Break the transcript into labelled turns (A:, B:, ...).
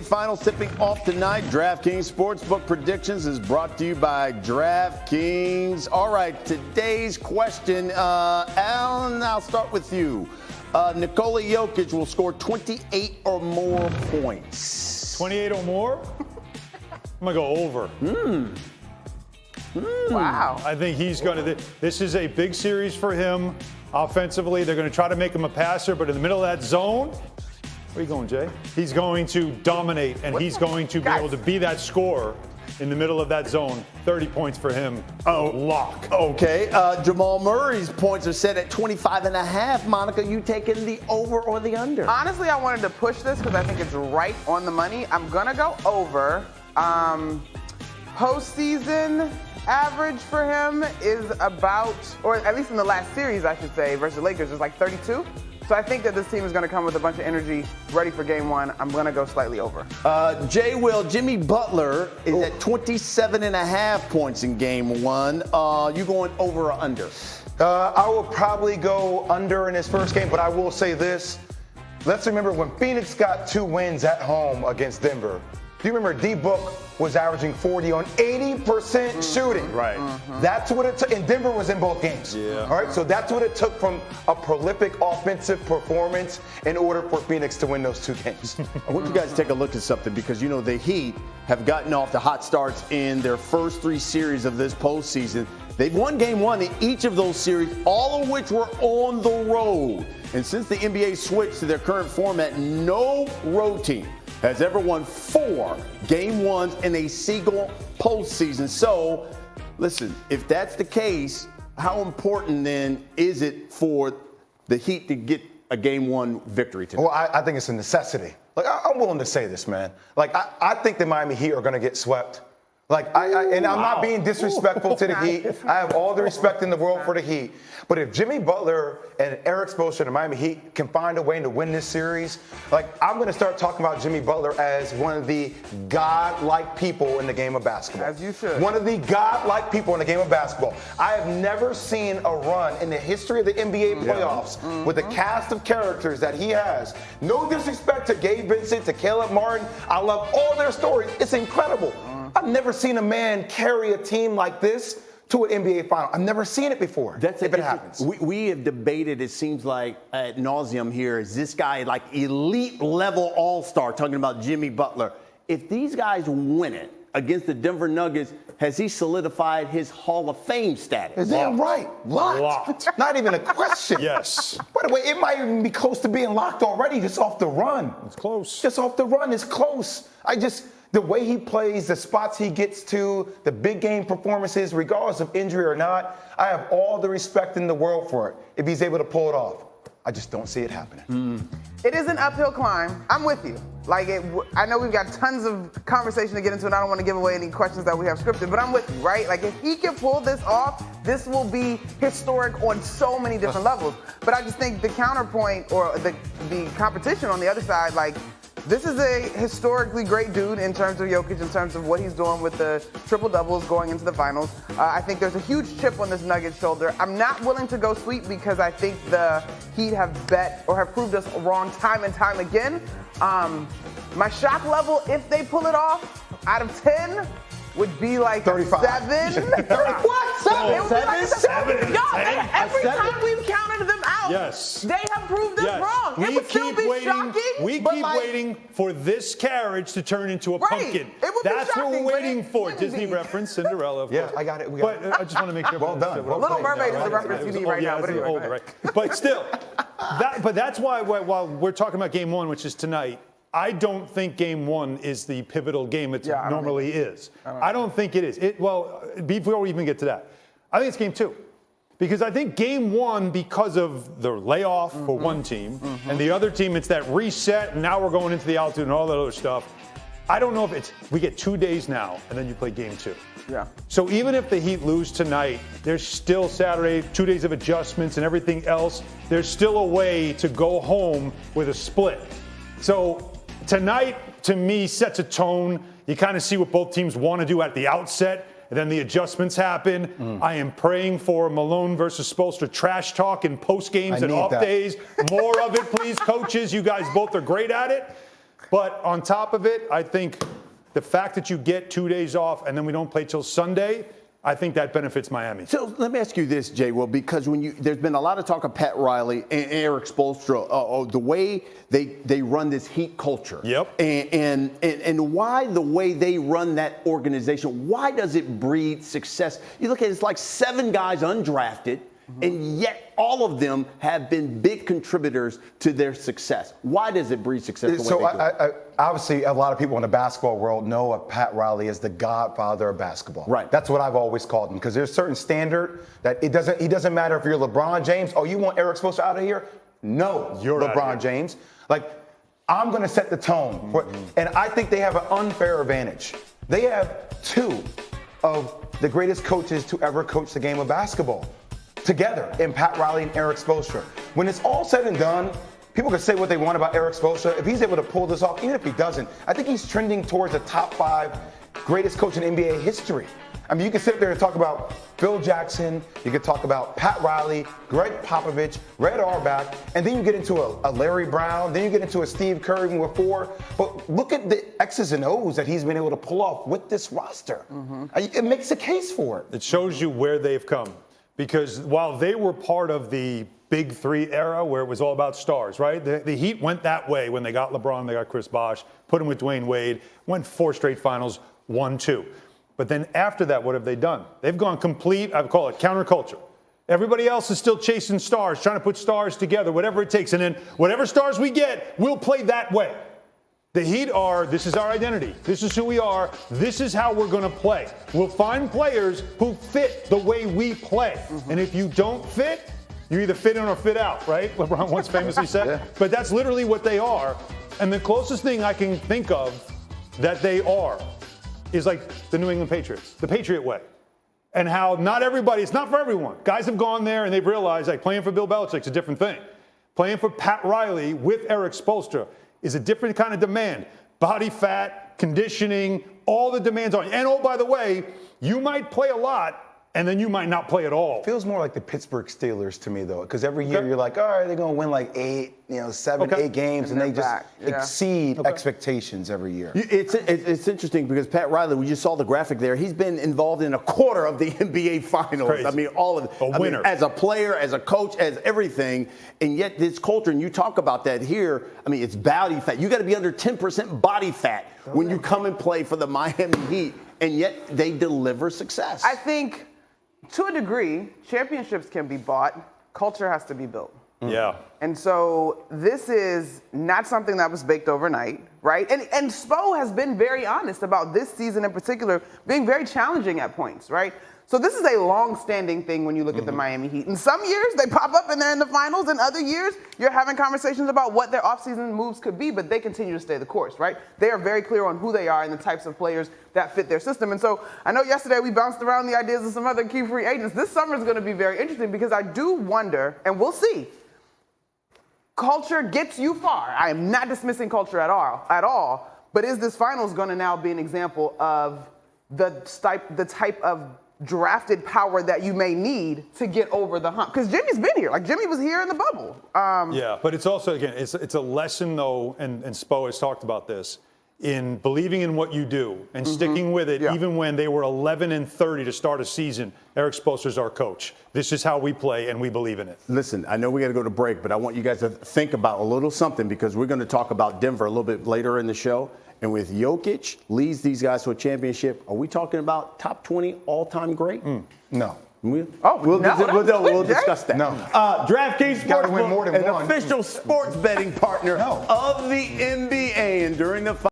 A: Finals tipping off tonight. DraftKings Sportsbook Predictions is brought to you by DraftKings. All right, today's question, Alan, I'll start with you. Nikola Jokic will score 28 or more points.
B: 28 or more? I'm going to go over.
C: Wow.
B: I think he's going to. This is a big series for him offensively. They're going to try to make him a passer, but in the middle of that zone, where are you going, Jay? He's going to dominate, and he's going to be able to be that scorer in the middle of that zone. 30 points for him. Lock.
A: Okay. Jamal Murray's points are set at 25.5. Monica, you taking the over or the under?
C: Honestly, I wanted to push this because I think it's right on the money. I'm going to go over. Postseason average for him is about, or at least in the last series, I should say, versus the Lakers, is like 32. So I think that this team is going to come with a bunch of energy, ready for game one. I'm going to go slightly over.
A: Jimmy Butler is at 27.5 points in game one. You going over or under?
D: I will probably go under in his first game, but I will say this. Let's remember when Phoenix got 2 wins at home against Denver. Do you remember D-Book was averaging 40 on 80% shooting?
A: Right.
D: That's what it took. And Denver was in both games.
A: Yeah.
D: All right. So that's what it took from a prolific offensive performance in order for Phoenix to win those 2 games.
A: I want you guys to take a look at something because, you know, the Heat have gotten off the hot starts in their first 3 series of this postseason. They've won game 1 in each of those series, all of which were on the road. And since the NBA switched to their current format, no road team has ever won 4 game 1s in a single postseason. So, listen, if that's the case, how important then is it for the Heat to get a game 1 victory tonight?
D: Well, I think it's a necessity. Like, I'm willing to say this, man. Like, I think the Miami Heat are going to get swept. Like, and I'm not being disrespectful to the Heat. I have all the respect in the world for the Heat. But if Jimmy Butler and Eric Spoelstra and the Miami Heat can find a way to win this series, like, I'm going to start talking about Jimmy Butler as one of the godlike people in the game of basketball.
C: As you should.
D: One of the godlike people in the game of basketball. I have never seen a run in the history of the NBA playoffs with the cast of characters that he has. No disrespect to Gabe Vincent, to Caleb Martin. I love all their stories. It's incredible. I've never seen a man carry a team like this to an NBA final. I've never seen it before.
A: That's
D: if it happens.
A: We have debated, it seems like, ad nauseum here. Is this guy like elite level all-star, talking about Jimmy Butler? If these guys win it against the Denver Nuggets, has he solidified his Hall of Fame status?
D: Is that right? Locked. Not even a question.
B: Yes.
D: By the way, it might even be close to being locked already just off the run.
B: It's close.
D: Just off the run, it's close. The way he plays, the spots he gets to, the big game performances, regardless of injury or not, I have all the respect in the world for it if he's able to pull it off. I just don't see it happening.
C: It is an uphill climb. I'm with you. Like, I know we've got tons of conversation to get into, and I don't want to give away any questions that we have scripted, but I'm with you, right? Like, if he can pull this off, this will be historic on so many different levels. But I just think the counterpoint or the competition on the other side, like, this is a historically great dude in terms of Jokic, in terms of what he's doing with the triple-doubles going into the finals. I think there's a huge chip on this Nuggets shoulder. I'm not willing to go sweep because I think the Heat have bet or have proved us wrong time and time again. My shock level, if they pull it off, out of 10, would be like
D: 35.
C: 7.
D: What? 7?
C: It would be like 7. Yo, every
A: 7?
C: time we've counted them out,
B: Yes.
C: they have proved us wrong. It would still be shocking.
B: We
C: but
B: keep
C: like,
B: waiting for this carriage to turn into a
C: Right.
B: pumpkin.
C: It would be
B: That's what
C: shocking,
B: we're
C: but
B: waiting
C: it
B: for.
C: wouldn't
B: Disney
C: be.
B: reference, Cinderella, of
D: Yeah,
B: course.
D: I got it.
B: But I just want to make sure.
D: Well done. Well
C: Little
D: played.
C: Mermaid is the
D: Right.
C: reference you need right now. But
B: it's
C: anyway,
B: older,
C: go ahead.
B: right? But still, that's why while we're talking about game 1, which is tonight, I don't think game 1 is the pivotal game it normally is. I don't think it is. Before we even get to that, I think it's game 2. Because I think game 1, because of the layoff for one team, and the other team, it's that reset, and now we're going into the altitude and all that other stuff. I don't know if we get 2 days now, and then you play game 2.
C: Yeah.
B: So even if the Heat lose tonight, there's still Saturday, 2 days of adjustments and everything else. There's still a way to go home with a split. So tonight, to me, sets a tone. You kind of see what both teams want to do at the outset, and then the adjustments happen. I am praying for Malone versus Spoelstra trash talk in post games and off days. More of it, please, coaches. You guys both are great at it. But on top of it, I think the fact that you get 2 days off and then we don't play till Sunday, I think that benefits Miami.
A: So let me ask you this, Jwill, because there's been a lot of talk of Pat Riley and Eric Spoelstra, the way they run this Heat culture.
B: Yep.
A: And why the way they run that organization, why does it breed success? You look at it, it's like 7 guys undrafted, and yet all of them have been big contributors to their success. Why does it breed success the way they do?
D: Obviously, a lot of people in the basketball world know of Pat Riley as the godfather of basketball.
A: Right.
D: That's what I've always called him, because there's a certain standard that it doesn't matter if you're LeBron James. Oh, you want Eric Spoelstra out of here? No,
B: you're
D: LeBron James. Like, I'm going to set the tone. And I think they have an unfair advantage. They have 2 of the greatest coaches to ever coach the game of basketball together in Pat Riley and Eric Spoelstra. When it's all said and done, people can say what they want about Eric Spoelstra. If he's able to pull this off, even if he doesn't, I think he's trending towards the top 5 greatest coach in NBA history. I mean, you can sit there and talk about Phil Jackson, you could talk about Pat Riley, Greg Popovich, Red Auerbach, and then you get into a Larry Brown, then you get into a Steve Kerr even with 4. But look at the X's and O's that he's been able to pull off with this roster. It makes a case for it.
B: It shows you where they've come. Because while they were part of the Big 3 era where it was all about stars, right? The Heat went that way when they got LeBron, they got Chris Bosh, put him with Dwayne Wade, went 4 straight finals, won 2. But then after that, what have they done? They've gone complete, I would call it counterculture. Everybody else is still chasing stars, trying to put stars together, whatever it takes. And then whatever stars we get, we'll play that way. The Heat are, this is our identity. This is who we are. This is how we're going to play. We'll find players who fit the way we play. And if you don't fit, you either fit in or fit out, right? LeBron once famously said.
A: Yeah.
B: But that's literally what they are. And the closest thing I can think of that they are is like the New England Patriots, the Patriot way. And how not everybody, it's not for everyone. Guys have gone there and they've realized like playing for Bill Belichick's a different thing. Playing for Pat Riley with Eric Spoelstra is a different kind of demand. Body fat, conditioning, all the demands on you. And oh, by the way, you might play a lot and then you might not play at all.
D: Feels more like the Pittsburgh Steelers to me, though, because every year you're like, all right, they're going to win like 7, 8 games, and they just exceed expectations every year.
A: It's interesting because Pat Riley, we just saw the graphic there. He's been involved in a quarter of the NBA Finals.
B: Crazy.
A: I mean, all of it.
B: A winner.
A: As a player, as a coach, as everything. And yet this culture, and you talk about that here, I mean, it's body fat. You got to be under 10% body fat when you come and play for the Miami Heat, and yet they deliver success.
C: I think, to a degree, championships can be bought. Culture has to be built.
B: Yeah.
C: And so this is not something that was baked overnight, right? And Spo has been very honest about this season in particular being very challenging at points, right? So this is a long-standing thing when you look at the Miami Heat. In some years, they pop up and they're in the finals. In other years, you're having conversations about what their offseason moves could be, but they continue to stay the course, right? They are very clear on who they are and the types of players that fit their system. And so I know yesterday we bounced around the ideas of some other key free agents. This summer is going to be very interesting because I do wonder, and we'll see, culture gets you far. I am not dismissing culture at all, but is this finals going to now be an example of the type of drafted power that you may need to get over the hump? Because Jimmy's been here. Like, Jimmy was here in the bubble.
B: Yeah, but it's also, again, it's a lesson, though, and Spo has talked about this, in believing in what you do and sticking with it, even when they were 11-30 to start a season. Eric Spoelstra's our coach. This is how we play, and we believe in it.
A: Listen, I know we got to go to break, but I want you guys to think about a little something because we're going to talk about Denver a little bit later in the show. And with Jokic leads these guys to a championship, are we talking about top 20 all-time great?
D: No.
A: We'll discuss that.
D: No.
A: DraftKings
D: Gotta win more than
A: an
D: one.
A: official sports betting partner of the NBA. And during the